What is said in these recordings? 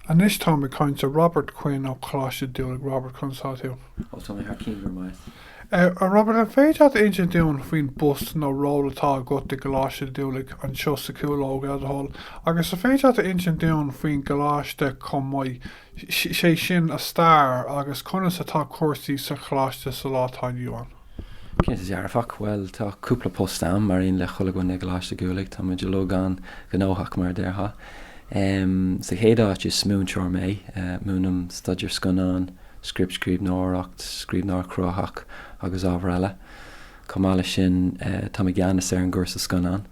An is tá me caint a Robert Quinn ó Coláiste Dhúlaigh Robert Consáú. Ó tá mé haar cín mai. A Robert an féidir intin dún faoin bus nó rólatá go de Coláiste Dhúlaigh an seo sa Cúlóg adhol, agus a féidir intin dún faoin Coláiste com mai sé sin a star agus conas atá cuasaí sa Coláiste sa látáinniuan. Cint is jararfach well tá cúpla post am mar on le chola go na Coláiste Dhúlaigh tá muidir logan gnóthach mar derha. Sa chéad is smún seir mé, múnam studidir scanán, script scríb nóracht, scríb nóir crothach agus ábhreile. Comála sin tá me gceannas ar an gcúrsa scanán,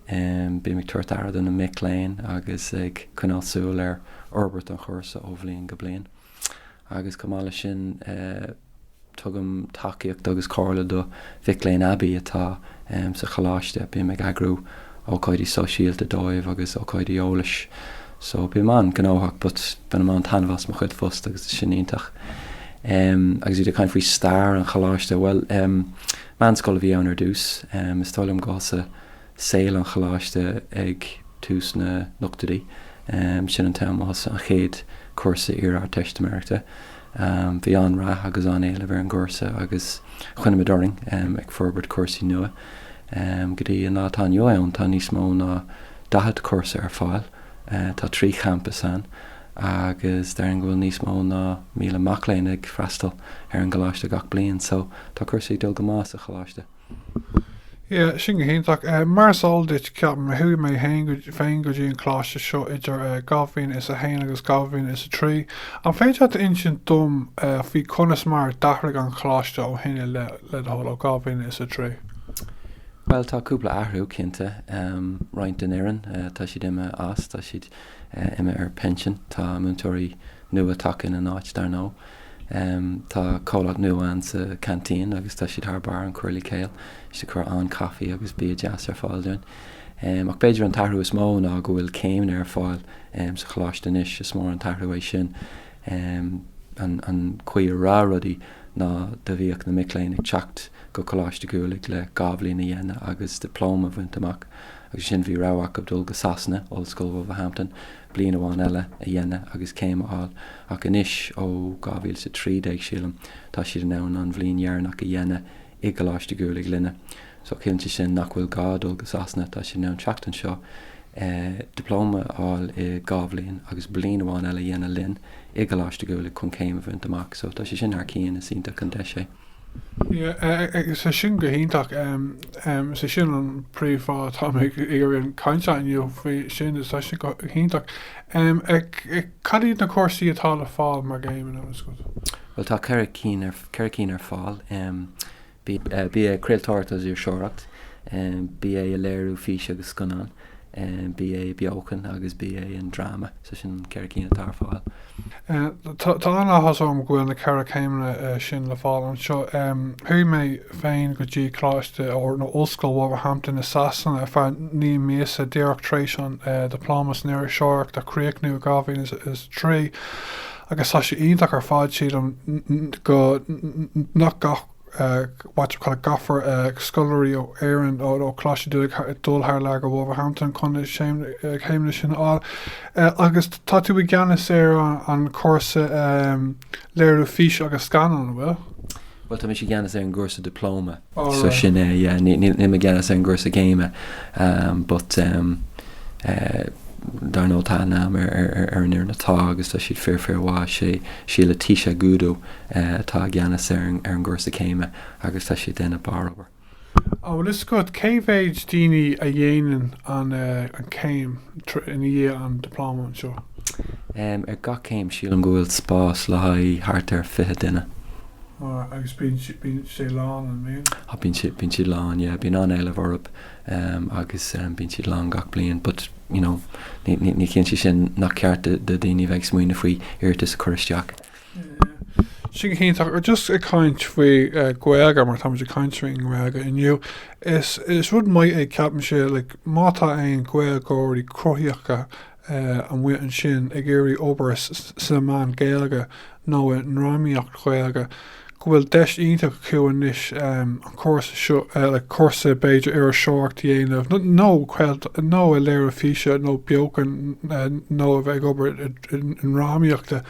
bí me tuairt aird na Mic agus ag cynálsúil ar orbert an chursa ó bhliain go bliain. Agus comála sin tugam takeíocht agus cóla do Mic Abbey atá sa Choláiste, bí me agrú ó coidí sosiálta dóibh agus ó coidí ólais. So bí man gnóthach, but ben man tanhas mo chud fust agus sin ítach. Agus iad caint faoi star an Choláiste, well, man scoil bhí ann ar dús, is tálim gása saoil an Choláiste ag tús na nuachtaí, sin an teamás an chéad cuasa ar teistmeachta. Bhí an rath agus an éile bhar an gcúrsa agus chuine me doring ag forbert cuasaí nua. Go dtí an lá tá ann tá níos mó ná 10 cuasa ar fáil, tá 3 Campas an, agus dearan bhfuil níos mó ná 1000 macléin ag freastal ar an Coláiste gach bliain, so tá cuasaí dul go más a Coláiste. Sin go héintach mar sáldait ceapan thuí mé féin go dtí an Coláiste seo idir gábhín is a hain agus gábhín is a trí. An féidir insin dom bhí conas mar dahraigh an Coláiste ó hinine le ó gábhín is a trí. Well, tá cúpla ahrú cinnte roiint in éireann, tá siad imime as, tá siad imime ar pension, tá múntúirí nua takein an áit dar nó. Tá Coolock nua an sa cantín agus tá siad thar bar an cuirlaí céil, is chur an caffi agus bí jazz ar fáil dún. Ach beidir an tarthú is mó ná go bhfuil céim ar fáil sa Choláiste is is mór an tarthú é sin an chuir rá rudaí ná de bhíoch na Mic ag teacht go Coláiste Dhúlaigh le gabhlín a dhéanamh agus diplóma bhaintach agus sin bhí ráhaach go dul go Sasana, Ollscoil Wolverhampton, bliain amháin eile a dhéanamh agus céim áil ach inis ó 2013 sílam tá siad an ann an bhliain dhearnach a dhéanamh i Coláiste Dhúlaigh linne. So cinnte sin nach bhfuil gá dul go Sasana tá siad an teacht an seo diplóma áil i gabhlín agus bliain amháin eile dhéanamh linn i Coláiste Dhúlaigh chun céim bhaintach, so tá sin ar cían is ionach an de sé. Sa sin go héintach sa sin an príomhá tá ar an caiinteinniu fao sin is sin go héintach. Cadíad na cuasaí atá le fáil mar géimean agus go? Well, tá ceithre cín ar fáil. Bí é craoltóirtas ar seoracht, bí é a léirú fís agus scanán, bí é beochan agus bí é an drama, so sin ceithre cín atá fáil. Tá anna hasám gohfuil na ceithre céimne sin le fáil an seo. Thuí mé féin go dtí Coláiste ó na Ollscoil Wolverhampton na Sasana a fear ní míos a déireach trééis an diplomas neir seoracht a chríochnú a gábhín is trí. Agus tá sé ionach ar fáid siad go nach gach what you call a gaffer scullery ó éireann ó Coláiste Dhúlaigh dul thar le go Wolverhampton chun chéimne sin á. Agus tá tú gceannas ar an cuasa léirú fís agus scanan bhfuil? Well, tá mé sé gceannas ar an gcúrsa diplóma, so sin ní me gceannas ar an gcúrsa céime, but dar nó tá nám ar an natá agus tá siad fearhá sí le tíise gúdú tá gceannas ar an gcúrsa céime agus tá siad déna barobar. Well, is good. Céimhéid daoine a dhéanann an céim in dhé an diplóma an seo? Ar gach céim síl an gúil spás le haid thart ar 20 duine. Agus bín sé lán an mé? Bín siad lán, bín an eile bharb agus bín siad lán gach bliain, but ní cinn si sin nach ceart de daoine bheith smuoine faoi iartas choristeach. Sin héintach just a caint faoi Gaeilge mar tá caintring Gaeilge inniu is rud mai ag ceapan sé le mátá aon Gaeilgóirí cruthaíocha an bhuiit an sin ag éirí obair sa man Gaeilge nó an ráimíocht Gaeilge bhfuil deis ionta chuan is an cuasa seo le cuasa beidir ar seocht dhéanamh nó a léir a físe nó beocan nó a bheith obair an rámíochta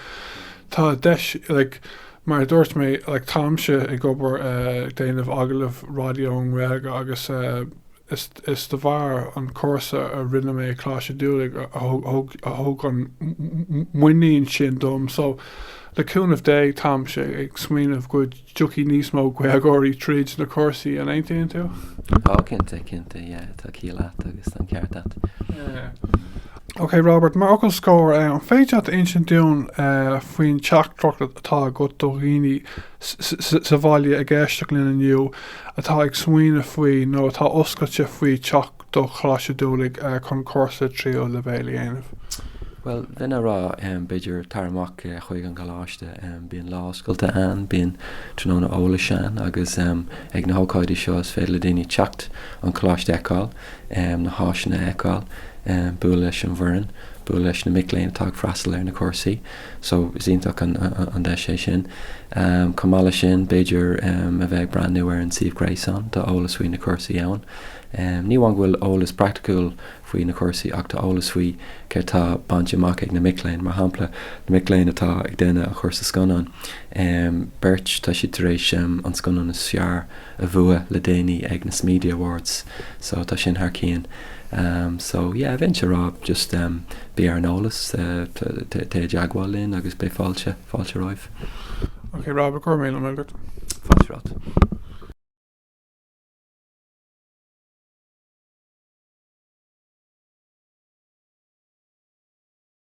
tá deis mar dúirt mé tamse ag obair déanamh agalah radio an Ghaeilge agus is de bhar an cuasa a rinne mé Coláiste Dhúlaigh a thug an muíonn sin dom so leúnmh dé tamse ag smaoinmh go dúchaí níos mó gweagóirí tríd na cuasaí an aontaíonn tú? Cinnte, tá cíleat agus an ceart. Ok, Robert, mar ocail scór an féideat in sin dún faoin teachtrocht atá go do rií sa bhaile a gceisteach lena nniu atá ag smaoine faoi nó atá oscailte faoi teach do Coláiste Dhúlaigh chun cuasa trío le bhéile dhéanamh. Well, then rá beidir tarmach chuig an Coláiste bíon láscoilte an bíon tróna óla sean agus ag na hócáidí seo is féile daoine teacht an Coláiste eáil na háisina eáil bhuail leis an bhfoireann bhuail leis na micléin atá freastal ar na cuasaí so is ionach an de sé sin cumála sin beidir a bheith brandú ar an Sibh Gréasáin tá ólas faoin na cuasaí ann ní bhain bhfuil ólas practical faoin na cuasaí ach tá ólas faoi ceir tá baint amach ag na micléin mar hampla na micléin atá ag déine a chuir sa scanán beirt tá si tar éis an scanán is fear a bhua le déine ag na Media Awards so tá sin thar cían so yeah, eventually Rob just be ar nólas te jaagháil linn agus be fáilte roimh. Ok, Rob, a chuir mé le mé. Fáilte rád.